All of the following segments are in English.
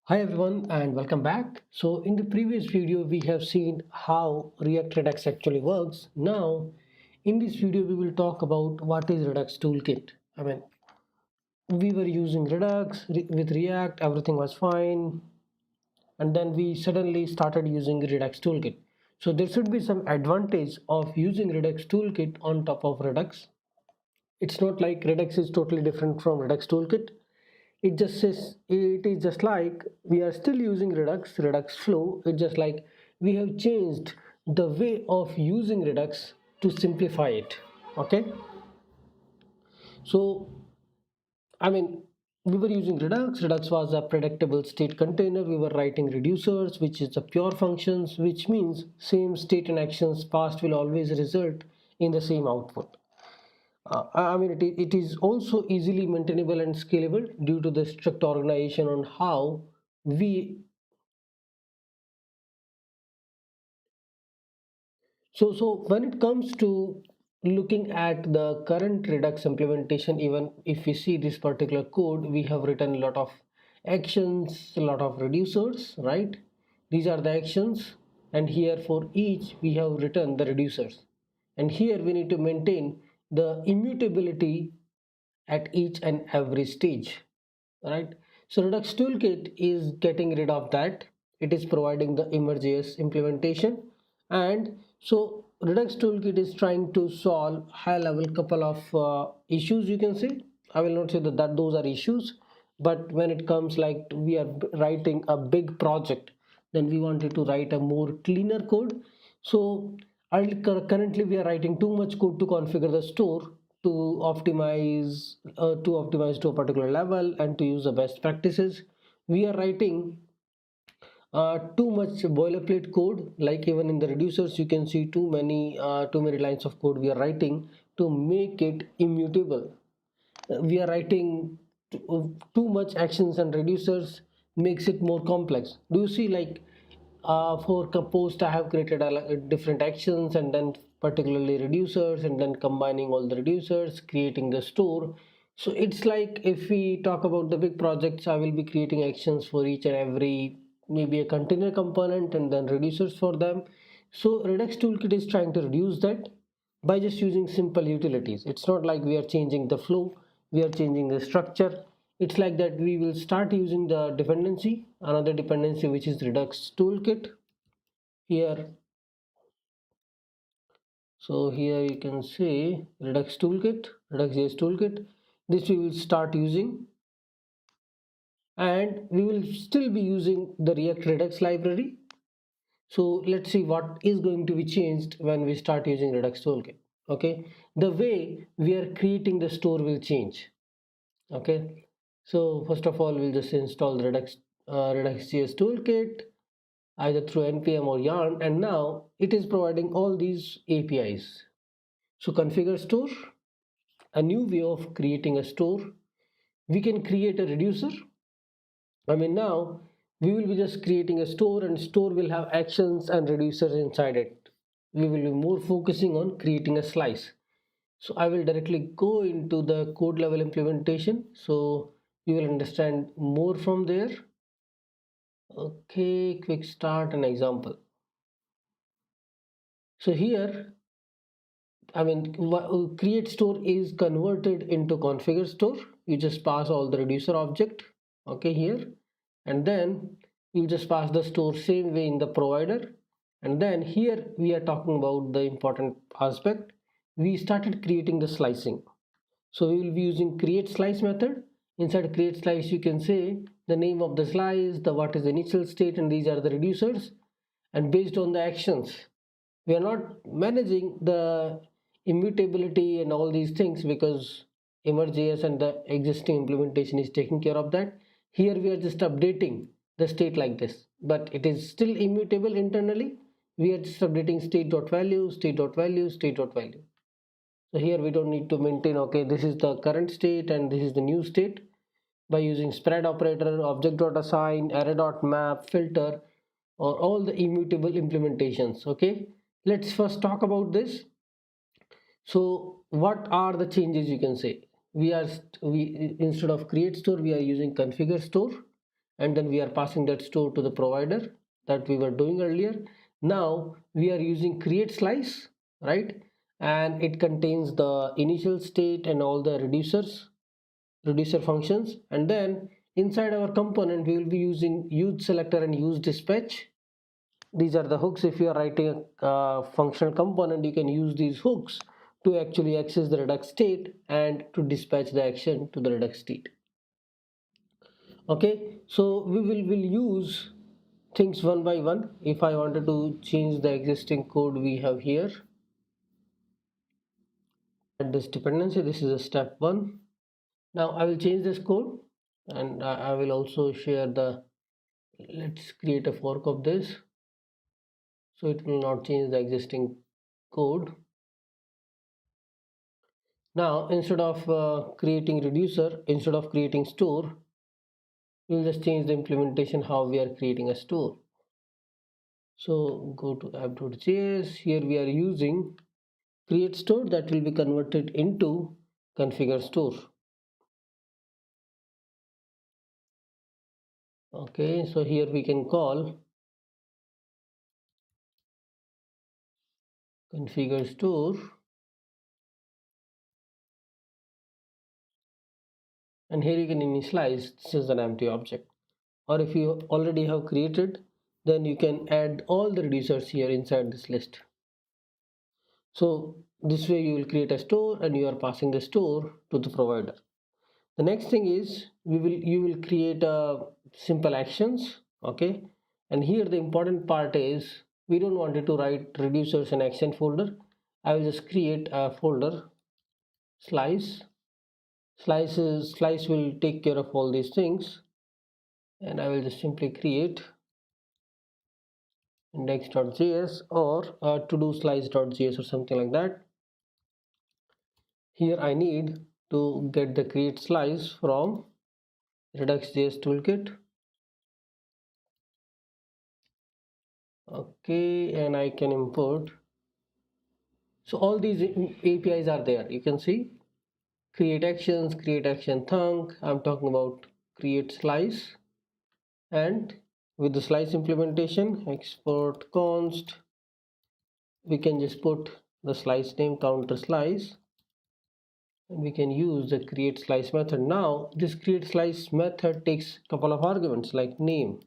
Hi everyone and welcome back. So in the previous video we have seen how React Redux actually works. Now in this video we will talk about what is Redux Toolkit. We were using Redux with React, everything was fine, and then we suddenly started using Redux Toolkit. So there should be some advantage of using Redux Toolkit on top of Redux. It's not like Redux is totally different from Redux Toolkit. It is just like we are still using Redux flow. It's just like we have changed the way of using Redux to simplify it. Okay, so we were using Redux was a predictable state container. We were writing reducers, which is the pure functions, which means same state and actions passed will always result in the same output. It is also easily maintainable and scalable due to the strict organization on how we so when it comes to looking at the current Redux implementation, even if we see this particular code, we have written a lot of actions, a lot of reducers, right? These are the actions, and here for each we have written the reducers, and here we need to maintain the immutability at each and every stage, right? So Redux Toolkit is getting rid of that. It is providing the Emerge.js implementation, and so Redux Toolkit is trying to solve high level couple of issues, you can say. I will not say that those are issues, but when it comes like we are writing a big project, then we wanted to write a more cleaner code. So currently we are writing too much code to configure the store, to optimize to a particular level and to use the best practices. We are writing too much boilerplate code. Like even in the reducers you can see too many lines of code we are writing to make it immutable. We are writing too much actions, and reducers makes it more complex. Do you see, like, for compost I have created different actions and then particularly reducers, and then combining all the reducers, creating the store. So it's like if we talk about the big projects, I will be creating actions for each and every, maybe a container component, and then reducers for them. So Redux Toolkit is trying to reduce that by just using simple utilities. It's not like we are changing the flow, we are changing the structure. It's like that we will start using the dependency, another dependency, which is Redux Toolkit here. So here you can say Redux Toolkit, Redux.js Toolkit. This we will start using, and we will still be using the React Redux library. So let's see what is going to be changed when we start using Redux Toolkit. Okay, the way we are creating the store will change. Okay, so first of all we'll just install the Redux.js Toolkit either through npm or yarn, and now it is providing all these APIs. So configure store, a new way of creating a store. We can create a reducer. Now we will be just creating a store, and store will have actions and reducers inside it. We will be more focusing on creating a slice. So I will directly go into the code level implementation, so you will understand more from there. Okay, quick start and example. So here, create store is converted into configure store. You just pass all the reducer object, okay, here, and then you just pass the store same way in the provider. And then here we are talking about the important aspect. We started creating the slicing. So we will be using create slice method. Inside create slice, you can say the name of the slice, the what is the initial state, and these are the reducers. And based on the actions, we are not managing the immutability and all these things, because Emerge.js and the existing implementation is taking care of that. Here we are just updating the state like this, but it is still immutable internally. We are just updating state.value, state.value, state.value. So here we don't need to maintain, okay, this is the current state and this is the new state. By using spread operator, object.assign, array.map, filter, or all the immutable implementations. Okay, let's first talk about this. So what are the changes? You can say we instead of create store, we are using configure store, and then we are passing that store to the provider that we were doing earlier. Now we are using create slice, right? And it contains the initial state and all the reducer functions, and then inside our component we will be using use selector and use dispatch. These are the hooks. If you are writing a functional component, you can use these hooks to actually access the Redux state and to dispatch the action to the Redux state. Okay, so will use things one by one. If I wanted to change the existing code we have here, add this dependency, this is a step 1. Now I will change this code, and I will also share the, let's create a fork of this so it will not change the existing code. Now instead of creating reducer, instead of creating store, we'll just change the implementation how we are creating a store. So go to app.js. Here we are using create store that will be converted into configure store. Okay, so here we can call configure store, and here you can initialize this is an empty object, or if you already have created, then you can add all the reducers here inside this list. So this way you will create a store and you are passing the store to the provider. The next thing is you will create a simple actions. Okay, and here the important part is we don't want it to write reducers and action folder. I will just create a folder slice. Slice will take care of all these things, and I will just simply create index.js or to-do slice.js or something like that. Here I need to get the create slice from Redux.js toolkit. Okay, and I can import. So all these APIs are there. You can see create actions, create action thunk. I'm talking about create slice, and with the slice implementation, export const, we can just put the slice name counter slice, and we can use the create slice method. Now this create slice method takes a couple of arguments like name,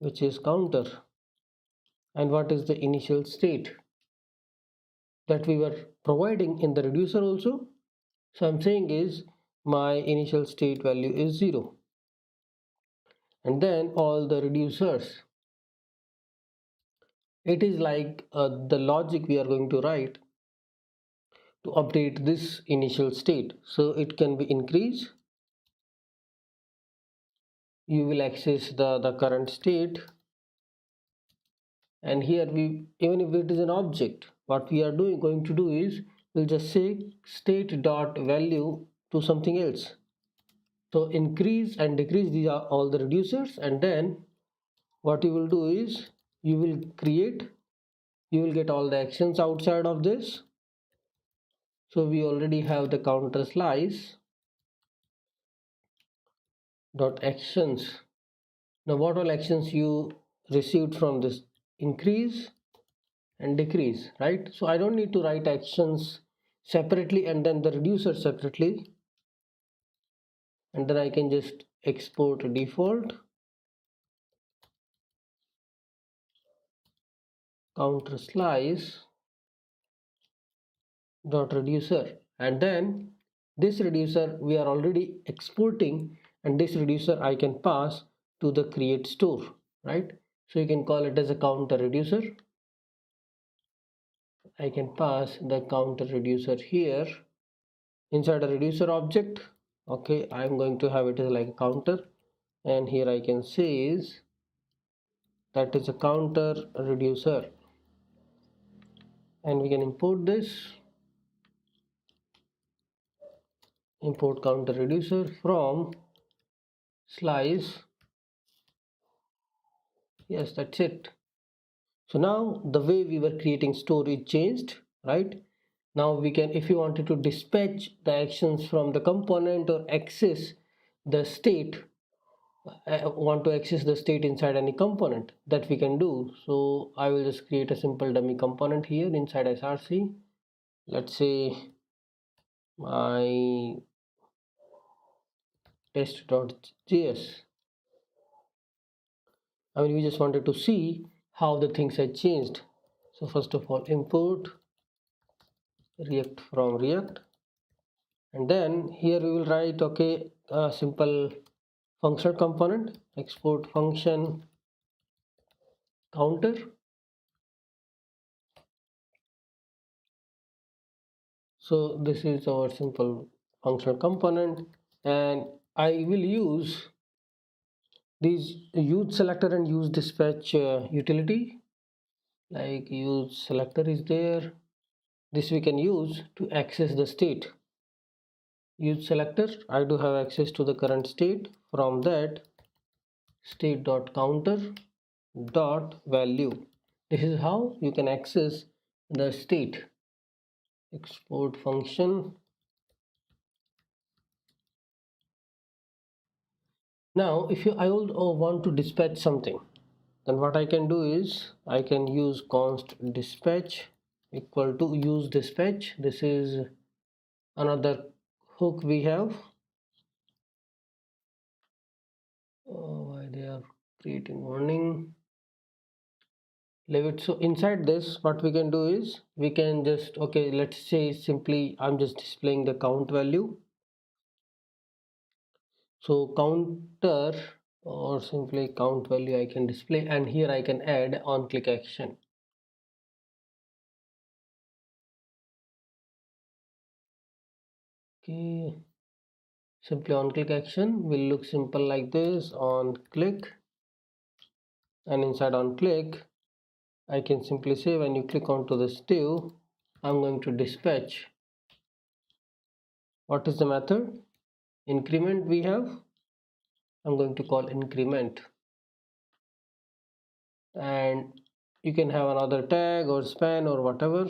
which is counter, and what is the initial state that we were providing in the reducer also. So I'm saying is my initial state value is 0, and then all the reducers, it is like the logic we are going to write to update this initial state. So it can be increase, you will access the current state, and here we, even if it is an object, what we are going to do is we'll just say state dot value to something else. So increase and decrease, these are all the reducers, and then what you will do is you will create, you will get all the actions outside of this. So we already have the counter slice dot actions. Now what all actions you received from this? Increase and decrease, right? So I don't need to write actions separately and then the reducer separately, and then I can just export default counter slice dot reducer, and then this reducer we are already exporting, and this reducer I can pass to the create store, right? So you can call it as a counter reducer. I can pass the counter reducer here inside a reducer object. Okay, I'm going to have it as like a counter, and here I can say is that is a counter reducer, and we can import this, import counter reducer from slice. Yes, that's it. So now the way we were creating store is changed, right? Now we can, if you wanted to dispatch the actions from the component or access the state want to access the state inside any component, that we can do. So I will just create a simple dummy component here inside src. Let's say my test.js. I mean, we just wanted to see how the things had changed. So first of all, import React from React, and then here we will write, okay, a simple functional component, export function counter. So this is our simple functional component, and I will use these use selector and use dispatch utility. Like use selector is there. This we can use to access the state. Use selector, I do have access to the current state. From that, state.counter dot value. This is how you can access the state. Export function. Now if I want to dispatch something, then what I can do is I can use const dispatch equal to use dispatch. This is another hook we have. Why they are creating warning, leave it. So inside this, what we can do is we can just, okay, let's say simply I'm just displaying the count value. So counter or simply count value I can display, and here I can add on click action. Okay, simply on click action will look simple like this. On click, and inside on click I can simply say when you click onto this div, I'm going to dispatch. What is the method? Increment we have. I'm going to call increment, and you can have another tag or span or whatever.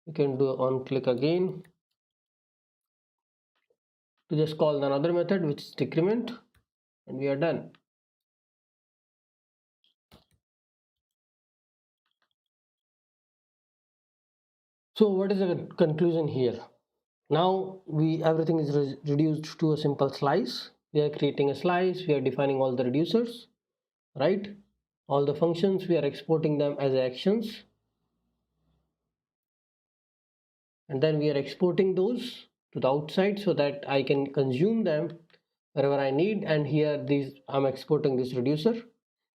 You can do on click again to just call another method which is decrement, and we are done. So what is the conclusion here? Now everything is reduced to a simple slice. We are creating a slice, we are defining all the reducers, right? All the functions, we are exporting them as actions, and then we are exporting those to the outside so that I can consume them wherever I need. And here I'm exporting this reducer.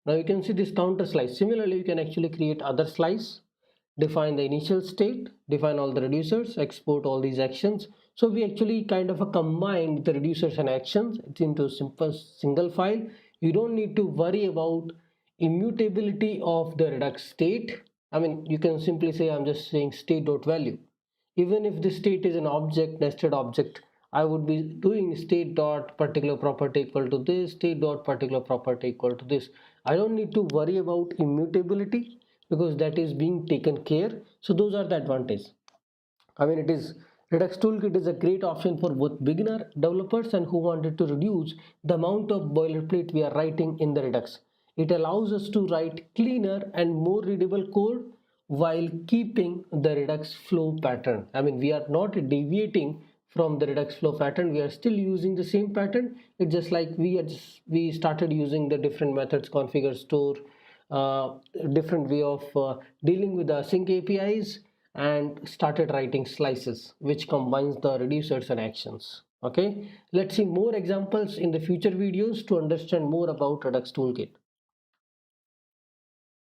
Now you can see this counter slice. Similarly, you can actually create other slice, define the initial state, define all the reducers, export all these actions. So we actually kind of combined the reducers and actions into a simple single file. You don't need to worry about immutability of the Redux state. I mean, you can simply say I'm just saying state.value. Even if the state is an object, nested object, I would be doing state dot particular property equal to this, state dot particular property equal to this. I don't need to worry about immutability because that is being taken care. So those are the advantages. I mean, Redux Toolkit is a great option for both beginner developers and who wanted to reduce the amount of boilerplate we are writing in the Redux. It allows us to write cleaner and more readable code while keeping the Redux flow pattern. I mean, we are not deviating from the Redux flow pattern. We are still using the same pattern. It's just like we started using the different methods, configure, store, uh, different way of dealing with the sync APIs, and started writing slices which combines the reducers and actions. Okay, let's see more examples in the future videos to understand more about Redux Toolkit.